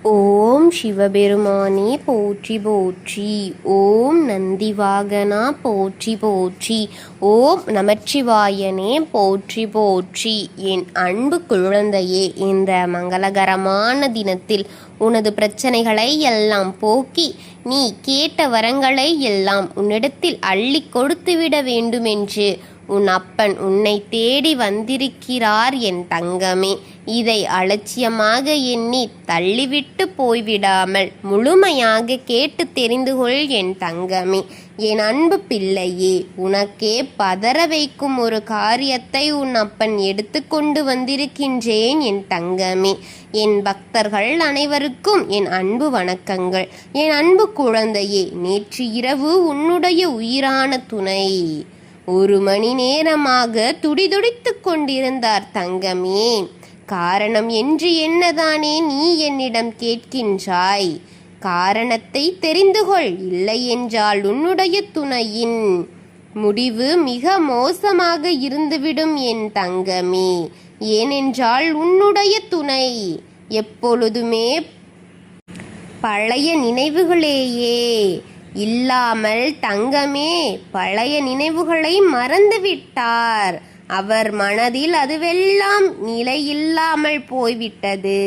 ஓம் சிவபெருமானே போற்றி போற்றி. ஓம் நந்திவாகனா போற்றி போற்றி. ஓம் நமச்சிவாயனே போற்றி போற்றி. என் அன்பு குழந்தையே, இந்த மங்களகரமான தினத்தில் உனது பிரச்சனைகளை எல்லாம் போக்கி நீ கேட்ட வரங்களை எல்லாம் உன்னிடத்தில் அள்ளி கொடுத்துவிட வேண்டுமென்று உன் அப்பன் உன்னை தேடி வந்திருக்கிறார் என் தங்கமே. இதை அலட்சியமாக எண்ணி தள்ளிவிட்டு போய்விடாமல் முழுமையாக கேட்டு தெரிந்து கொள் என் தங்கமே. என் அன்பு பிள்ளையே, உனக்கே பதற வைக்கும் ஒரு காரியத்தை உன் அப்பன் எடுத்துக்கொண்டு வந்திருக்கின்றேன் என் தங்கமே. என் பக்தர்கள் அனைவருக்கும் என் அன்பு வணக்கங்கள். என் அன்பு குழந்தையே, நேற்று இரவு உன்னுடைய உயிரான துணை 1 மணி நேரமாக துடிதுடித்து கொண்டிருந்தார் தங்கமே. காரணம் என்று என்னதானே நீ என்னிடம் கேட்கின்றாய்? காரணத்தை தெரிந்து கொள். இல்லை என்றால் உன்னுடைய துணையின் முடிவு மிக மோசமாக இருந்துவிடும் என் தங்கமே. ஏனென்றால் உன்னுடைய துணை எப்பொழுதுமே பழைய நினைவுகளேயே இல்லாமல் தங்கமே பழைய நினைவுகளை மறந்துவிட்டார். அவர் மனதில் அதுவெல்லாம் நிலையில்லாமல் போய்விட்டது.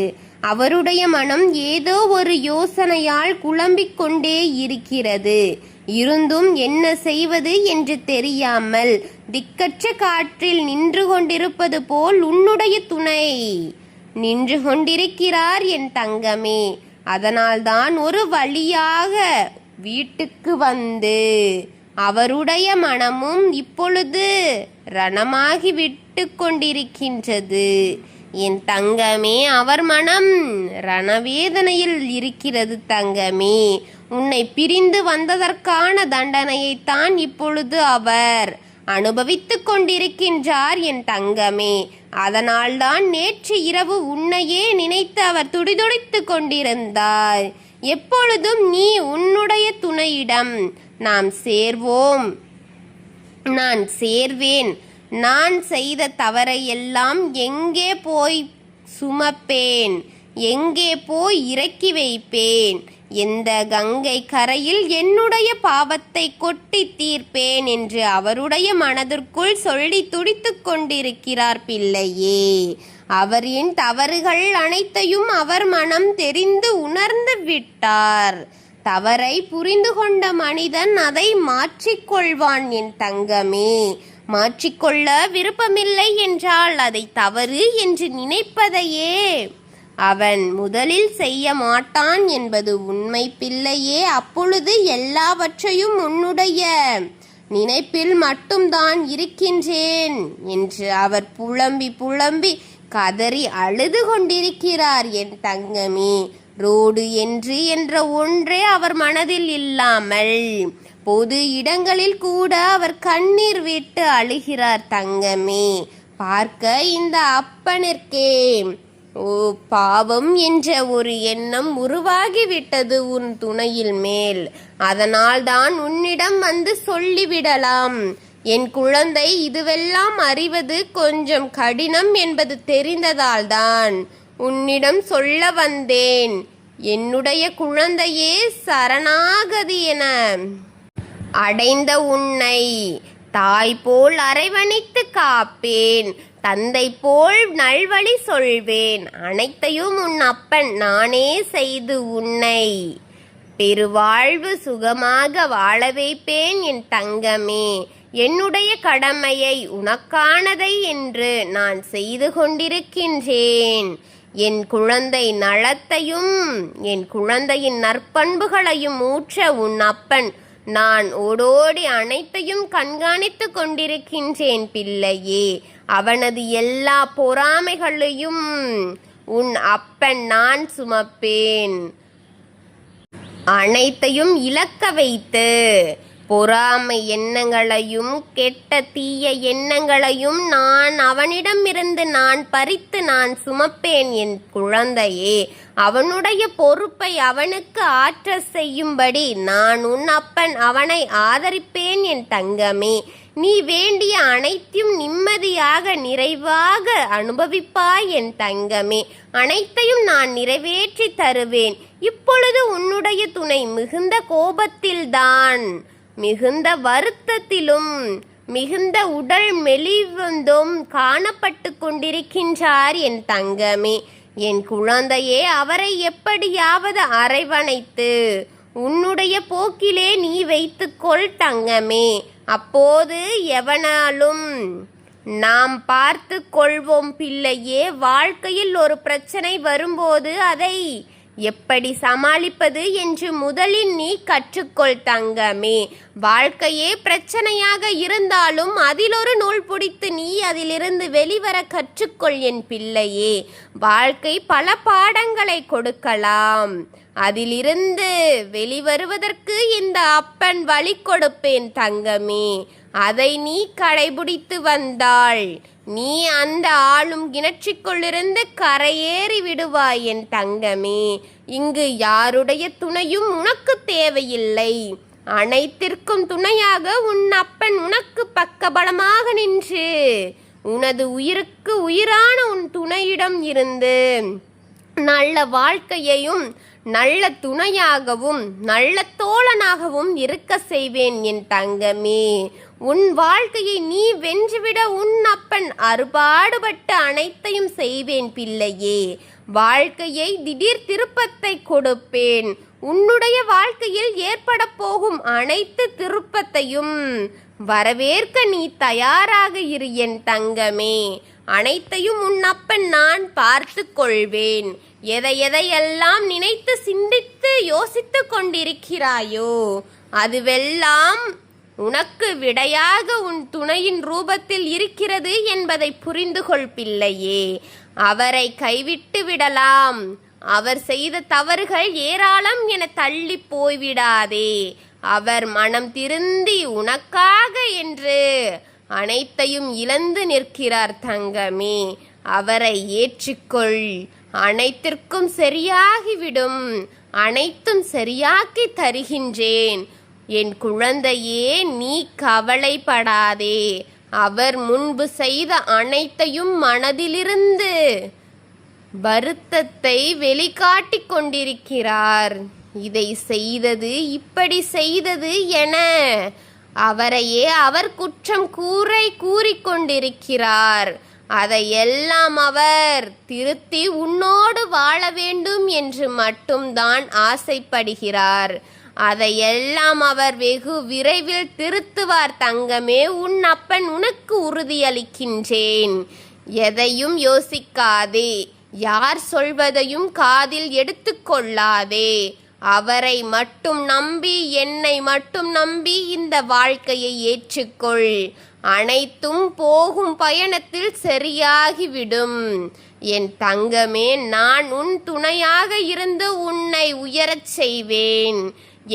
அவருடைய மனம் ஏதோ ஒரு யோசனையால் குழம்பிக் கொண்டே இருக்கிறது. இருந்தும் என்ன செய்வது என்று தெரியாமல் திக்கற்ற காற்றில் நின்று கொண்டிருப்பது போல் உன்னுடைய துணை நின்று கொண்டிருக்கிறார் என் தங்கமே. அதனால்தான் ஒரு வழியாக வீட்டுக்கு வந்து அவருடைய மனமும் இப்பொழுது ரணமாகி விட்டு கொண்டிருக்கின்றது என் தங்கமே. அவர் மனம் ரணவேதனையில் இருக்கிறது தங்கமே. உன்னை பிரிந்து வந்ததற்கான தண்டனையைத்தான் இப்பொழுது அவர் அனுபவித்து கொண்டிருக்கின்றார் என் தங்கமே. அதனால்தான் நேற்று இரவு உன்னையே நினைத்து அவர் துடிதுடித்து கொண்டிருந்தார். எப்பொழுதும் நீ உன்னுடைய துணையிடம் நாம் சேர்வோம், நான் சேர்வேன், நான் செய்த தவறையெல்லாம் எங்கே போய் சுமப்பேன், எங்கே போய் இறக்கி வைப்பேன், எந்த கங்கை கரையில் என்னுடைய பாவத்தை கொட்டி தீர்ப்பேன் என்று அவருடைய மனதிற்குள் சொல்லி துடித்து கொண்டிருக்கிறார் பிள்ளையே. அவரின் தவறுகள் அனைத்தையும் அவர் மனம் தெரிந்து உணர்ந்து விட்டார். தவறை புரிந்து கொண்ட மனிதன் அதை மாற்றிக்கொள்வான் என் தங்கமே. மாற்றிக்கொள்ள விருப்பமில்லை என்றால் அதை தவறு என்று நினைப்பதையே அவன் முதலில் செய்ய மாட்டான் என்பது உண்மை பிள்ளையே. அப்பொழுது எல்லாவற்றையும் உன்னுடைய நினைப்பில் மட்டும்தான் இருக்கின்றேன் என்று அவர் புலம்பி புலம்பி கதறி அழுது கொண்டிருக்கிறார் என் தங்கமே. ரோடு என்ற ஒன்றே அவர் மனதில் இல்லாமல் பொது இடங்களில் கூட அவர் கண்ணீர் விட்டு அழுகிறார் தங்கமே. பார்க்க இந்த அப்பனிற்கே பாவம் என்ற ஒரு எண்ணம் உருவாகிவிட்டது உன் துணையில் மேல். அதனால் தான் உன்னிடம் வந்து சொல்லிவிடலாம். என் குழந்தை, இதுவெல்லாம் அறிவது கொஞ்சம் கடினம் என்பது தெரிந்ததால் தான் உன்னிடம் சொல்ல வந்தேன். என்னுடைய குழந்தையே, சரணாகதி என அடைந்த உன்னை தாய் போல் அரவணைத்து காப்பேன், தந்தை போல் நல்வழி சொல்வேன். அனைத்தையும் உன் அப்பன் நானே செய்து உன்னை பெருவாழ்வு சுகமாக வாழ வைப்பேன் என் தங்கமே. என்னுடைய கடமையை உனக்கானதை என்று நான் செய்து கொண்டிருக்கின்றேன். என் குழந்தை நலத்தையும் என் குழந்தையின் நற்பண்புகளையும் ஊற்ற உன் அப்பன் நான் ஓடோடி அனைத்தையும் கண்காணித்து கொண்டிருக்கின்றேன் பிள்ளையே. அவனது எல்லா பொறாமைகளையும் உன் அப்பன் நான் சுமப்பேன். அனைத்தையும் இழக்க வைத்து பொறாமை எண்ணங்களையும் கெட்ட தீய எண்ணங்களையும் நான் அவனிடமிருந்து நான் பறித்து நான் சுமப்பேன் என் குழந்தையே. அவனுடைய பொறுப்பை அவனுக்கு ஆற்ற செய்யும்படி நான் உன் அப்பன் அவனை ஆதரிப்பேன் என் தங்கமே. நீ வேண்டிய அனைத்தையும் நிம்மதியாக நிறைவாக அனுபவிப்பாய் என் தங்கமே. அனைத்தையும் நான் நிறைவேற்றி தருவேன். இப்பொழுது உன்னுடைய துணை மிகுந்த கோபத்தில்தான், மிகுந்த வருத்தத்திலும், மிகுந்த உடல் மெலிவந்தும் காணப்பட்டு கொண்டிருக்கின்றார் என் தங்கமே. என் குழந்தையே, அவரை எப்படியாவது அரவணைத்து உன்னுடைய போக்கிலே நீ வைத்துக்கொள் தங்கமே. அப்போது எவனாலும் நாம் பார்த்து கொள்வோம் பிள்ளையே. வாழ்க்கையில் ஒரு பிரச்சனை வரும்போது அதை எப்படி சமாளிப்பது என்று முதலில் நீ கற்றுக்கொள் தங்கமே. வாழ்க்கையே பிரச்சனையாக இருந்தாலும் அதில் ஒரு நூல் பிடித்து நீ அதிலிருந்து வெளிவர கற்றுக்கொள் என் பிள்ளையே. வாழ்க்கை பல பாடங்களை கொடுக்கலாம். அதிலிருந்து வெளிவருவதற்கு இந்த அப்பன் வழி கொடுப்பேன் தங்கமே. அதை நீ கடைபிடித்து வந்தாள் நீ அந்த ஆளும் கிணற்றிற்குள்ளிருந்து கரையேறி விடுவாய் என் தங்கமே. இங்கு யாருடைய துணையும் உனக்கு தேவையில்லை. அனைத்திற்கும் துணையாக உன் அப்பன் உனக்கு பக்கபலமாக நின்று உனது உயிருக்கு உயிரான உன் துணையிடம் இருந்து நல்ல வாழ்க்கையையும் நல்ல துணையாகவும் நல்ல தோழனாகவும் இருக்க செய்வேன் என் தங்கமே. உன் வாழ்க்கையை நீ வென்றுவிட உன் அப்பன் அறுபாடுபட்டு அனைத்தையும் செய்வேன் பிள்ளையே. வாழ்க்கையை திடீர் திருப்பத்தை கொடுப்பேன். உன்னுடைய வாழ்க்கையில் ஏற்பட போகும் அனைத்து திருப்பத்தையும் வரவேற்க நீ தயாராக இரு என் தங்கமே. அனைத்தையும் உன் அப்பன் நான் பார்த்து கொள்வேன். எதையெல்லாம் நினைத்து சிந்தித்து யோசித்து கொண்டிருக்கிறாயோ அதுவெல்லாம் உனக்கு விடையாக உன் துணையின் ரூபத்தில் இருக்கிறது என்பதை புரிந்து கொள் பிள்ளையே. அவரை கைவிட்டு விடலாம். அவர் செய்த தவறுகள் ஏராளம் என தள்ளி போய்விடாதே. அவர் மனம் திருந்தி உனக்காக என்று அனைத்தையும் இழந்து நிற்கிறார் தங்கமே. அவரை ஏற்றுக்கொள். அனைத்திற்கும் சரியாகிவிடும். அனைத்தும் சரியாக்கி தருகின்றேன் என் குழந்தையே. நீ கவலைப்படாதே. அவர் முன்பு செய்த அனைத்தையும் மனதிலிருந்து வருத்தத்தை வெளிக்காட்டி கொண்டிருக்கிறார். இதை செய்தது இப்படி செய்தது என அவரையே அவர் குற்றம் கூறிக்கொண்டிருக்கிறார். அதையெல்லாம் அவர் திருத்தி உன்னோடு வாழ வேண்டும் என்று மட்டும்தான் ஆசைப்படுகிறார். அதையெல்லாம் அவர் வெகு விரைவில் திருத்துவார் தங்கமே. உன் அப்பன் உனக்கு உறுதியளிக்கின்றேன். எதையும் யோசிக்காதே. யார் சொல்வதையும் காதில் எடுத்துக்கொள்ளாதே. அவரை மட்டும் நம்பி, என்னை மட்டும் நம்பி இந்த வாழ்க்கையை ஏற்றுக்கொள். அனைத்தும் போகும் பயணத்தில் சரியாகிவிடும் என் தங்கமே. நான் உன் துணையாக இருந்து உன்னை உயரச் செய்வேன்.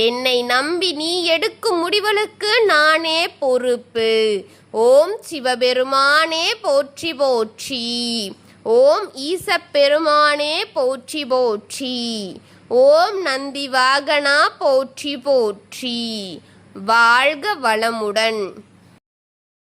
என்னை நம்பி நீ எடுக்கும் முடிவுகளுக்கு நானே பொறுப்பு. ஓம் சிவபெருமானே போற்றி போற்றி. ஓம் ஈசப்பெருமானே போற்றி போற்றி. ஓம் நந்தி வாகனா போற்றி போற்றி. வாழ்க வளமுடன்.